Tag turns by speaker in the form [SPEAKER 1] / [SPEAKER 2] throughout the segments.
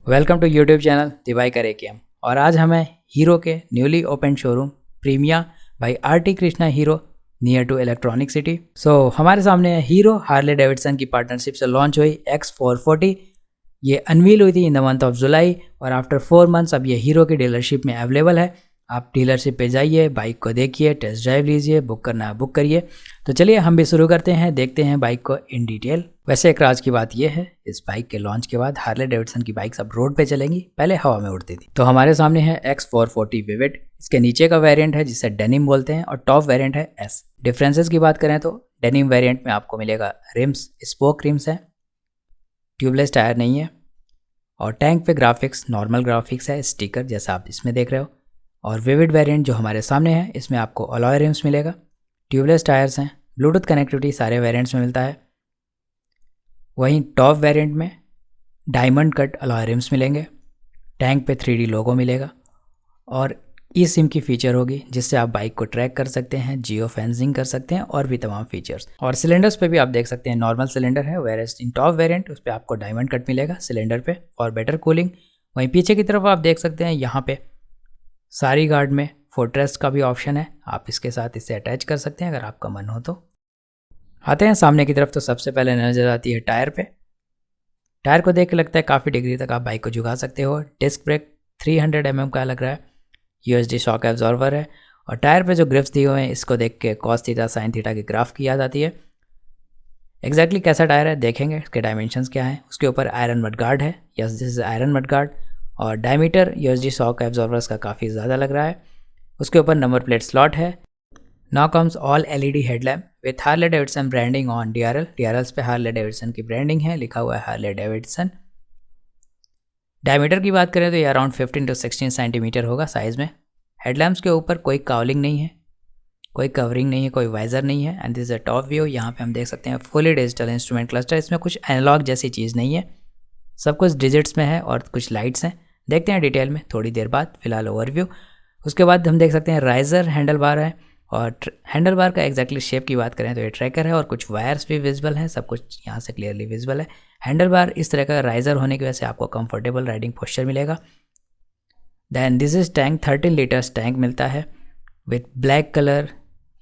[SPEAKER 1] Welcome to YouTube channel Diwakar AKM। और आज हमें हीरो के newly open showroom Premia by RT Krishna Hero near to Electronic City. हमारे सामने है हीरो हार्ले डेविडसन की पार्टनरशिप से लॉन्च हुई X440। ये अनवील हुई थी in the month of July और आफ्टर 4 मंथ्स अब ये हीरो की डीलरशिप में अवेलेबल है। आप डीलरशिप पे जाइए, बाइक को देखिए, टेस्ट ड्राइव लीजिए, बुक करना है बुक करिए। तो चलिए हम भी शुरू करते हैं, देखते हैं बाइक को इन डिटेल। वैसे एक राज की बात यह है, इस बाइक के लॉन्च के बाद हार्ले डेविडसन की बाइक्स अब रोड पे चलेंगी, पहले हवा में उड़ती थी। तो हमारे सामने है X440 विविड। इसके नीचे का वेरिएंट है जिसे डेनिम बोलते हैं और टॉप वेरिएंट है S। डिफरेंसेस की बात करें तो डेनिम वेरिएंट में आपको मिलेगा रिम्स, स्पोक रिम्स है, ट्यूबलेस टायर नहीं है और टैंक पे ग्राफिक्स नॉर्मल ग्राफिक्स है, स्टिकर जैसा आप इसमें देख रहे हो। और विविड वेरिएंट जो हमारे सामने है इसमें आपको अलॉय रिम्स मिलेगा, ट्यूबलेस टायर्स हैं, ब्लूटूथ कनेक्टिविटी सारे वेरिएंट्स में मिलता है। वहीं टॉप वेरिएंट में डायमंड कट अलॉय रिम्स मिलेंगे, टैंक पे 3D लोगो मिलेगा और ई सिम की फीचर होगी जिससे आप बाइक को ट्रैक कर सकते हैं, जियो फेंसिंग कर सकते हैं और भी तमाम फीचर्स। और सिलेंडर्स पे भी आप देख सकते हैं नॉर्मल सिलेंडर है, वेयर इन टॉप वेरिएंट उस पर आपको डायमंड कट मिलेगा सिलेंडर पे और बेटर कूलिंग। वहीं पीछे की तरफ आप देख सकते हैं यहाँ पे सारी गार्ड में फुटरेस्ट का भी ऑप्शन है, आप इसके साथ इसे अटैच कर सकते हैं अगर आपका मन हो तो। आते हैं सामने की तरफ तो सबसे पहले नजर आती है टायर पे। टायर को देख के लगता है काफ़ी डिग्री तक आप बाइक को झुका सकते हो। डिस्क ब्रेक 300 mm का लग रहा है, USD शॉक एब्जॉर्वर है और टायर पे जो ग्रिप्स दिए हुए हैं इसको देख के कॉस थीटा साइन थीटा की ग्राफ की याद आती है। एग्जैक्टली कैसा टायर है देखेंगे, इसके डायमेंशंस क्या हैं। उसके ऊपर आयरन मड गार्ड है, yes this is iron mud guard और डायमीटर USD शॉक एब्जॉर्वर्स का काफ़ी ज़्यादा लग रहा है। उसके ऊपर नंबर प्लेट स्लॉट है। Now comes all LED headlamp with Harley Davidson branding on DRLs पे हार्ले डेविडसन की ब्रांडिंग है, लिखा हुआ है हार्ले डेविडसन। डायमीटर की बात करें तो ये अराउंड 15 to 16 सेंटीमीटर होगा साइज़ में। हेडलैम्प्स के ऊपर कोई काउलिंग नहीं है, कोई कवरिंग नहीं है, कोई वाइजर नहीं है and this is a top view. यहाँ पे हम देख सकते हैं फुली डिजिटल इंस्ट्रूमेंट क्लस्टर, इसमें कुछ एनालॉग जैसी चीज़ नहीं है, सब कुछ डिजिट्स में है और कुछ लाइट्स हैं। देखते हैं डिटेल में थोड़ी देर बाद, फिलहाल ओवरव्यू। उसके बाद हम देख सकते हैं राइजर हैंडल बार है और हैंडल बार का एग्जैक्टली शेप की बात करें तो ये ट्रैकर है और कुछ वायर्स भी विजिबल हैं, सब कुछ यहाँ से क्लियरली विजिबल है। हैंडल बार इस तरह का राइजर होने की वजह से आपको कंफर्टेबल राइडिंग पोस्चर मिलेगा। Then this is tank, 13 litres tank मिलता है with black colour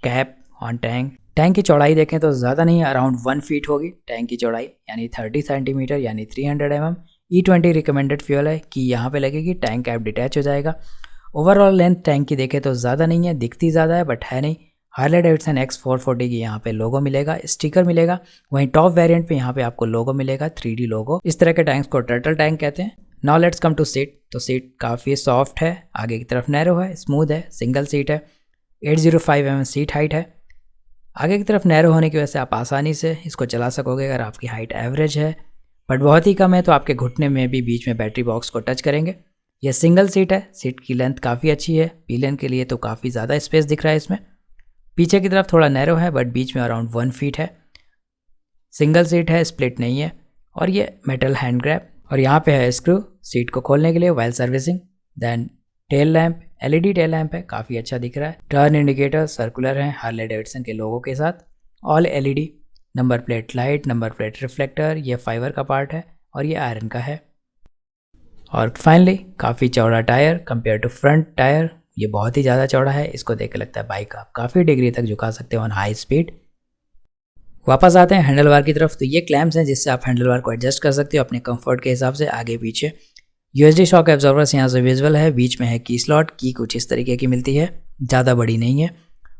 [SPEAKER 1] cap on tank. Tank की चौड़ाई देखें तो ज़्यादा नहीं है, अराउंड 1 फीट होगी टैंक की चौड़ाई, यानी 30 सेंटीमीटर यानी 300 mm। E20 रिकमेंडेड फ्यूल है कि यहाँ पे लगेगी, टैंक कैप डिटैच हो जाएगा। ओवरऑल लेंथ टैंक की देखें तो ज़्यादा नहीं है, दिखती ज़्यादा है बट है नहीं। हार्ले डेविडसन X440 की यहाँ पे लोगो मिलेगा, स्टिकर मिलेगा। वहीं टॉप वेरिएंट पे यहाँ पे आपको लोगो मिलेगा, 3D लोगो। इस तरह के टैंक्स को टर्टल टैंक कहते हैं। Now let's come to seat. तो सीट काफ़ी सॉफ्ट है, आगे की तरफ नैरो है, स्मूथ है, सिंगल सीट है, 805 mm सीट हाइट है। आगे की तरफ नैरो होने की वजह से आप आसानी से इसको चला सकोगे अगर आपकी हाइट एवरेज है, बट बहुत ही कम है तो आपके घुटने में भी बीच में बैटरी बॉक्स को टच करेंगे। यह सिंगल सीट है, सीट की लेंथ काफ़ी अच्छी है, पिलियन के लिए तो काफ़ी ज़्यादा स्पेस दिख रहा है इसमें। पीछे की तरफ थोड़ा नैरो है बट बीच में अराउंड 1 फीट है। सिंगल सीट है, स्प्लिट नहीं है और ये मेटल हैंड ग्रैब और यहाँ पे है स्क्रू सीट को खोलने के लिए while servicing. Then tail lamp, LED tail lamp है, काफ़ी अच्छा दिख रहा है। टर्न इंडिकेटर सर्कुलर है हार्ले डेविडसन के लोगो के साथ, all LED। Number plate light, number plate reflector, ये फाइबर का पार्ट है और ये आयरन का है। और फाइनली काफ़ी चौड़ा tyre compare to front tyre, ये बहुत ही ज़्यादा चौड़ा है। इसको देख के लगता है बाइक आप काफ़ी डिग्री तक झुका सकते हो ऑन हाई स्पीड। वापस आते हैं हैंडल बार की तरफ। तो ये क्लैम्प्स हैं जिससे आप हैंडल बार को एडजस्ट कर सकते हो अपने कंफर्ट के हिसाब से, आगे पीछे। USD शॉक एब्जॉर्वर्स यहाँ से विजुअल है, बीच में है की स्लॉट, की कुछ इस तरीके की मिलती है, ज़्यादा बड़ी नहीं है।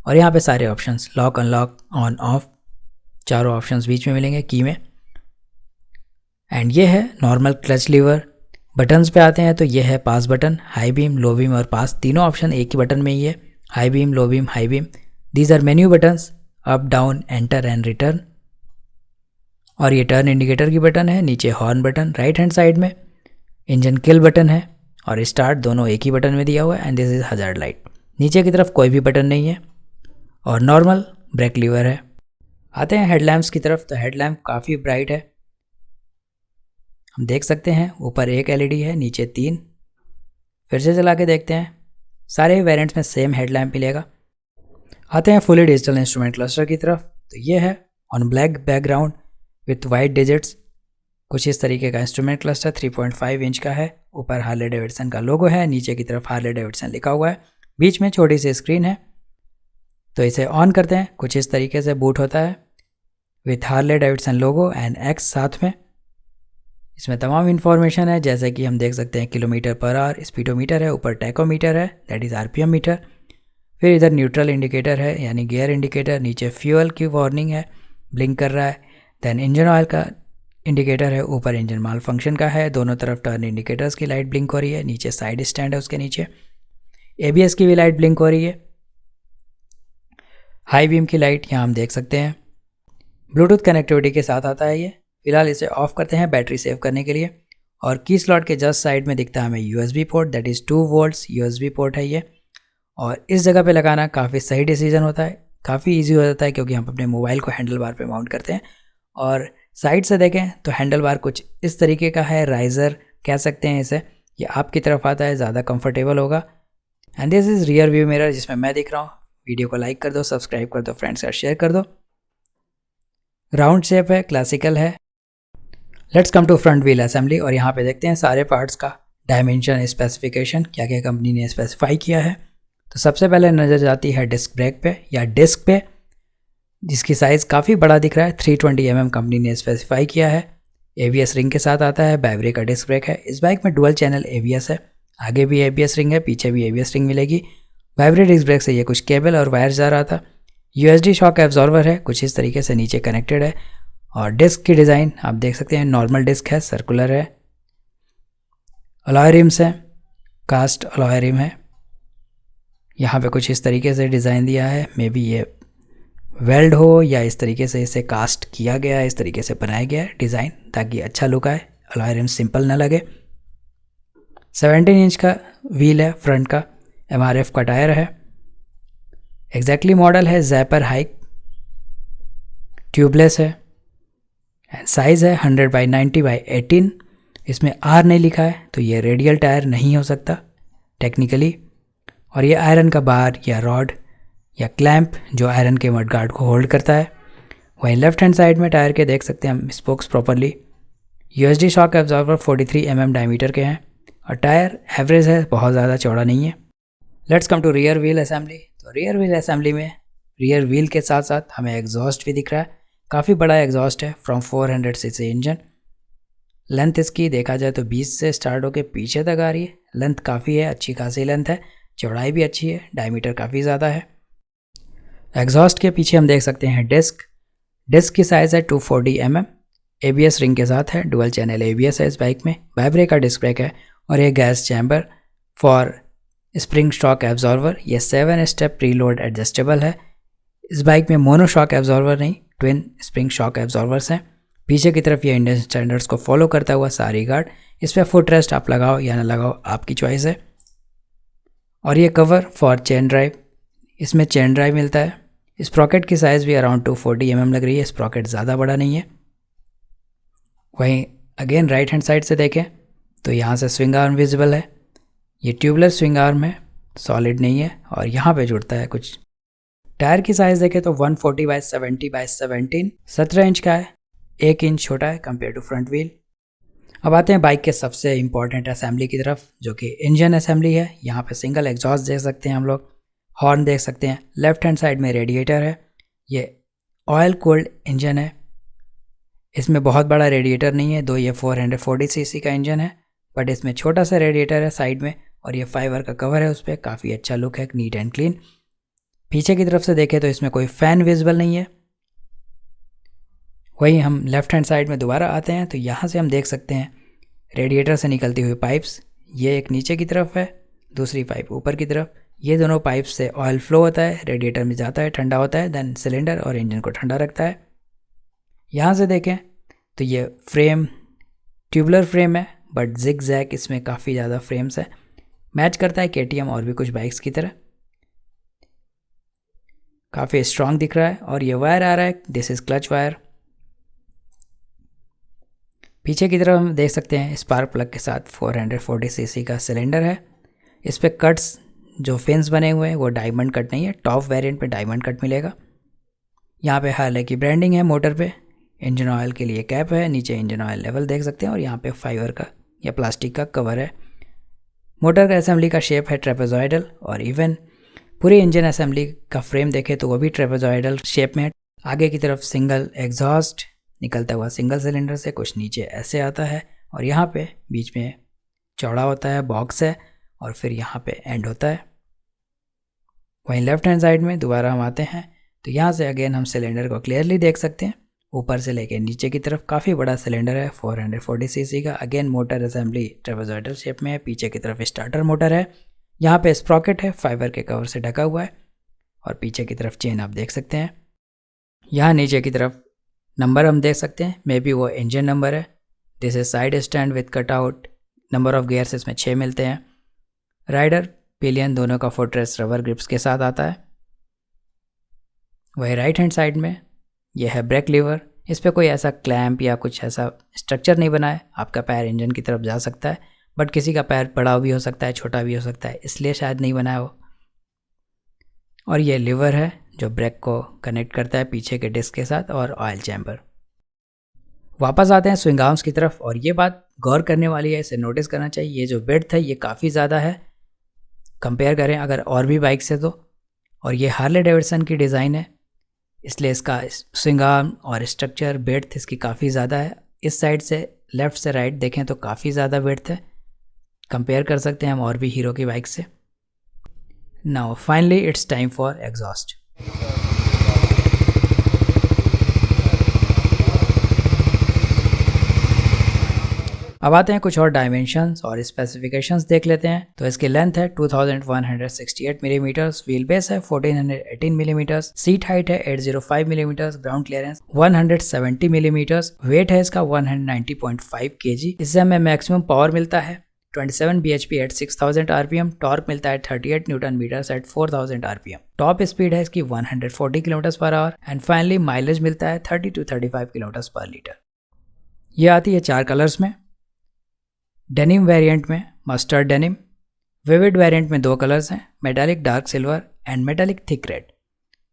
[SPEAKER 1] और यहाँ पे सारे options lock unlock on off चारों ऑप्शंस बीच में मिलेंगे की में। एंड ये है नॉर्मल क्लच लीवर। बटन्स पे आते हैं तो ये है pass button, high beam, low beam और पास, तीनों ऑप्शन एक ही बटन में ही है, high beam, low beam, high beam. These are menu buttons, up down enter and return. और ये टर्न इंडिकेटर की बटन है, नीचे horn button, right hand side में इंजन किल बटन है और स्टार्ट दोनों एक ही बटन में दिया हुआ है। And this is hazard light. नीचे की तरफ कोई भी बटन नहीं है और नॉर्मल ब्रेक लीवर है। आते हैं हेडलैम्प्स की तरफ। तो हेडलैम्प काफ़ी ब्राइट है, हम देख सकते हैं ऊपर एक LED है, नीचे 3। फिर से चला के देखते हैं, सारे वेरिएंट्स में सेम हेडलैम्प मिलेगा। आते हैं फुली डिजिटल इंस्ट्रूमेंट क्लस्टर की तरफ। तो ये है on black background with white digits कुछ इस तरीके का इंस्ट्रूमेंट क्लस्टर 3.5 इंच का है। ऊपर हार्ले डेविडसन का लोगो है, नीचे की तरफ हार्ले डेविडसन लिखा हुआ है, बीच में छोटी सी स्क्रीन है। तो इसे ऑन करते हैं, कुछ इस तरीके से बूट होता है with Harley Davidson logo and x साथ में। इसमें तमाम इन्फॉर्मेशन है, जैसे कि हम देख सकते हैं किलोमीटर पर आवर स्पीडोमीटर है, ऊपर टैकोमीटर है दैट इज़ आरपीएम मीटर, फिर इधर न्यूट्रल इंडिकेटर है यानी गियर इंडिकेटर, नीचे फ्यूल की वार्निंग है, ब्लिंक कर रहा है, देन इंजन ऑयल का इंडिकेटर है, ऊपर इंजन माल फंक्शन का है, दोनों तरफ टर्न इंडिकेटर्स की लाइट ब्लिंक हो रही है, नीचे साइड स्टैंड है उसके नीचे, एबीएस की भी लाइट ब्लिंक हो रही है, हाई बीम की लाइट यहाँ हम देख सकते हैं। ब्लूटूथ कनेक्टिविटी के साथ आता है ये। फिलहाल इसे ऑफ करते हैं बैटरी सेव करने के लिए। और की स्लॉट के जस्ट साइड में दिखता है हमें USB port, that is 2 volts USB port है ये। और इस जगह पे लगाना काफ़ी सही डिसीजन होता है, काफ़ी इजी हो जाता है क्योंकि हम अपने मोबाइल को हैंडल बार पे माउंट करते हैं। और साइड से देखें तो हैंडल बार कुछ इस तरीके का है, राइज़र कह सकते हैं इसे, ये आपकी तरफ आता है, ज़्यादा कंफर्टेबल होगा। And this is rear view mirror जिसमें मैं दिख रहा हूँ। वीडियो को लाइक कर दो, सब्सक्राइब कर दो, फ्रेंड्स का शेयर कर दो। राउंड शेप है, क्लासिकल है। Let's come to front wheel assembly और यहाँ पे देखते हैं सारे पार्ट्स का डायमेंशन स्पेसिफिकेशन, क्या क्या कंपनी ने स्पेसिफाई किया है। तो सबसे पहले नज़र जाती है डिस्क ब्रेक पे या डिस्क पे, जिसकी साइज़ काफ़ी बड़ा दिख रहा है, 320 mm कंपनी ने स्पेसिफाई किया है। ABS रिंग के साथ आता है, बैवरे का डिस्क ब्रेक है। इस बाइक में डुअल चैनल ABS है, आगे भी ABS रिंग है, पीछे भी ABS रिंग मिलेगी। बैवरे डिस्क ब्रेक से ये कुछ केबल और वायर जा रहा था। USD शॉक एब्जॉर्वर है, कुछ इस तरीके से नीचे कनेक्टेड है। और डिस्क की डिज़ाइन आप देख सकते हैं, नॉर्मल डिस्क है, सर्कुलर है। अलॉय रिम्स है, कास्ट अलॉय रिम है। यहाँ पे कुछ इस तरीके से डिज़ाइन दिया है, मे बी ये वेल्ड हो या इस तरीके से इसे कास्ट किया गया है, इस तरीके से बनाया गया है डिज़ाइन ताकि अच्छा लुक आए, अलॉय रिम सिंपल ना लगे। 17 इंच का व्हील है फ्रंट का, MRF का टायर है। एग्जैक्टली मॉडल है जैपर हाइक, ट्यूबलेस है एंड साइज़ है 100/90/18। इसमें R नहीं लिखा है तो ये रेडियल टायर नहीं हो सकता टेक्निकली। और ये आयरन का बार या रॉड या क्लैंप जो आयरन के मड गार्ड को होल्ड करता है। वहीं लेफ्ट हैंड साइड में टायर के देख सकते हैं हम spokes properly. USD shock absorber 43 mm diameter के हैं और टायर एवरेज है, बहुत ज़्यादा चौड़ा नहीं है। Let's come to rear wheel assembly. तो रियर व्हील असेंबली में रियर व्हील के साथ साथ हमें एग्जॉस्ट भी दिख रहा है, काफ़ी बड़ा एग्जॉस्ट है फ्रॉम 400 cc इंजन। लेंथ इसकी देखा जाए तो 20 से स्टार्ट होकर पीछे तक आ रही है। लेंथ काफ़ी है, अच्छी खासी लेंथ है, चौड़ाई भी अच्छी है, डायमीटर काफ़ी ज़्यादा है। एग्जॉस्ट के पीछे हम देख सकते हैं डिस्क की साइज़ है 240 mm, ABS रिंग के साथ है, डुअल चैनल ABS है इस बाइक में, बैवरे का डिस्क ब्रेक है और ये gas chamber for spring shock absorber. ये 7 स्टेप प्रीलोड एडजस्टेबल है। इस बाइक में मोनो शॉक एब्जॉर्वर नहीं, ट्विन स्प्रिंग शॉक एब्जॉर्वर्स हैं। पीछे की तरफ ये इंडियन स्टैंडर्ड्स को फॉलो करता हुआ सारी गार्ड। इस पर फुट रेस्ट आप लगाओ या ना लगाओ आपकी चॉइस है। और ये कवर फॉर चेन ड्राइव, इसमें चेन ड्राइव मिलता है। स्प्रॉकेट की साइज़ भी अराउंड 240 mm लग रही है, स्प्रॉकेट ज़्यादा बड़ा नहीं है। वहीं अगेन राइट हैंड साइड से देखें तो यहाँ से स्विंग आर्म विजिबल है, ये ट्यूबलेस स्विंग आर्म है, सॉलिड नहीं है और यहाँ पे जुड़ता है कुछ। टायर की साइज़ देखें तो 140/70/17 17 इंच का है, 1 इंच छोटा है कंपेयर टू फ्रंट व्हील। अब आते हैं बाइक के सबसे इंपॉर्टेंट असेंबली की तरफ जो कि इंजन असेंबली है। यहाँ पे सिंगल एग्जॉस्ट देख सकते हैं हम लोग, हॉर्न देख सकते हैं, लेफ्ट हैंड साइड में रेडिएटर है। ये ऑयल कोल्ड इंजन है, इसमें बहुत बड़ा रेडिएटर नहीं है, दो ये 440 cc का इंजन है बट इसमें छोटा सा रेडिएटर है साइड में और ये फाइबर का कवर है उस पर, काफ़ी अच्छा लुक है, नीट एंड क्लीन। पीछे की तरफ से देखें तो इसमें कोई फ़ैन विजिबल नहीं है। वहीं हम लेफ्ट हैंड साइड में दोबारा आते हैं तो यहाँ से हम देख सकते हैं रेडिएटर से निकलती हुई पाइप्स। ये एक नीचे की तरफ है, दूसरी पाइप ऊपर की तरफ। ये दोनों पाइप से ऑयल फ्लो होता है, रेडिएटर में जाता है, ठंडा होता है, देन सिलेंडर और इंजन को ठंडा रखता है। यहाँ से देखें तो ये फ्रेम ट्यूबुलर फ्रेम है बट जिग जैग इसमें काफ़ी ज़्यादा फ्रेम्स है, मैच करता है KTM और भी कुछ बाइक्स की तरह, काफ़ी स्ट्रॉन्ग दिख रहा है। और ये वायर आ रहा है, दिस इज़ क्लच वायर। पीछे की तरफ हम देख सकते हैं स्पार्क प्लग के साथ 440 cc का सिलेंडर है। इस पर कट्स जो फिन्स बने हुए हैं वो डायमंड कट नहीं है, टॉप वेरिएंट पे डायमंड कट मिलेगा। यहाँ पे हार्ले की ब्रांडिंग है मोटर पे, इंजन ऑयल के लिए कैप है, नीचे इंजन ऑयल लेवल देख सकते हैं और यहाँ पे फाइबर का या प्लास्टिक का कवर है। मोटर का असेंबली का शेप है ट्रेपेजॉइडल और इवन पूरी इंजन असेंबली का फ्रेम देखें तो वो भी ट्रेपेजॉइडल शेप में है। आगे की तरफ सिंगल एग्जॉस्ट निकलता हुआ सिंगल सिलेंडर से कुछ नीचे ऐसे आता है और यहाँ पे बीच में चौड़ा होता है, बॉक्स है और फिर यहाँ पे एंड होता है। वहीं लेफ्ट हैंड साइड में दोबारा हम आते हैं तो यहाँ से अगेन हम सिलेंडर को क्लियरली देख सकते हैं। ऊपर से लेके नीचे की तरफ काफ़ी बड़ा सिलेंडर है 440 सीसी का। Again motor assembly trapezoidal shape में है। पीछे की तरफ स्टार्टर मोटर है। यहाँ पे स्प्रॉकेट है, फाइबर के कवर से ढका हुआ है और पीछे की तरफ चेन आप देख सकते हैं। यहाँ नीचे की तरफ नंबर हम देख सकते हैं, मे बी वो इंजन नंबर है। This is side stand with cutout. Number of gears इसमें 6 मिलते हैं। राइडर पिलियन दोनों का फुटरेस्ट रबर ग्रिप्स के साथ आता है। वही राइट हैंड साइड में यह है ब्रेक लीवर। इस पर कोई ऐसा क्लैंप या कुछ ऐसा स्ट्रक्चर नहीं बना है। आपका पैर इंजन की तरफ जा सकता है, बट किसी का पैर बड़ा भी हो सकता है, छोटा भी हो सकता है, इसलिए शायद नहीं बना है वो। और ये लीवर है जो ब्रेक को कनेक्ट करता है पीछे के डिस्क के साथ और ऑयल चैम्बर। वापस आते हैं स्विंग आर्म्स की तरफ और ये बात गौर करने वाली है, इसे नोटिस करना चाहिए। ये जो विड्थ है ये काफ़ी ज़्यादा है कंपेयर करें अगर और भी बाइक से तो। और ये हार्ले डेविडसन की डिज़ाइन है, इसलिए इसका स्विंग आर्म और स्ट्रक्चर विड्थ इसकी काफ़ी ज़्यादा है। इस साइड से लेफ़्ट से राइट देखें तो काफ़ी ज़्यादा विड्थ है, कंपेयर कर सकते हैं हम और भी हीरो की बाइक से। Now finally it's time for exhaust. अब आते हैं कुछ और डायमेंशंस और स्पेसिफिकेशंस देख लेते हैं। तो इसकी लेंथ है 2168 मिलीमीटर्स, व्हील बेस है 1418 मिलीमीटर्स, सीट हाइट है 805 millimetres, ground clearance 170 millimetres, weight है इसका 190.5 kg। इससे हमें मैक्सिमम पावर मिलता है 27 bhp एट 6000 rpm, टॉर्क मिलता है 38 newton metres at 4000 rpm, top speed है इसकी 140 kilometre per hour and finally mileage मिलता है 30 to 35 किलोमीटर पर लीटर। ये आती है 4 कलर्स में। डेनिम वेरिएंट में मस्टर्ड डेनिम, विविड वेरिएंट में 2 कलर्स हैं, metallic dark silver and metallic thick red.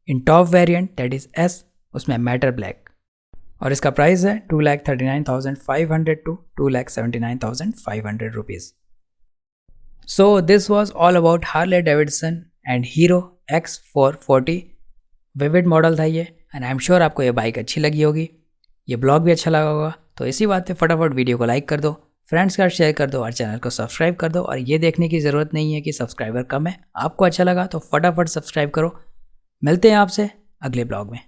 [SPEAKER 1] In top variant that is S उसमें मैटर ब्लैक और इसका प्राइस है 2,39,500 to 2,79,500 rupees. So this was all about Harley Davidson and hero X440 vivid model था ये and I am sure आपको ये bike अच्छी लगी होगी, ये ब्लॉग भी अच्छा लगा होगा। तो इसी बात पे फटाफट वीडियो को लाइक कर दो, फ्रेंड्स का शेयर कर दो और चैनल को सब्सक्राइब कर दो। और ये देखने की ज़रूरत नहीं है कि सब्सक्राइबर कम है, आपको अच्छा लगा तो फटाफट सब्सक्राइब करो। मिलते हैं आपसे अगले ब्लॉग में।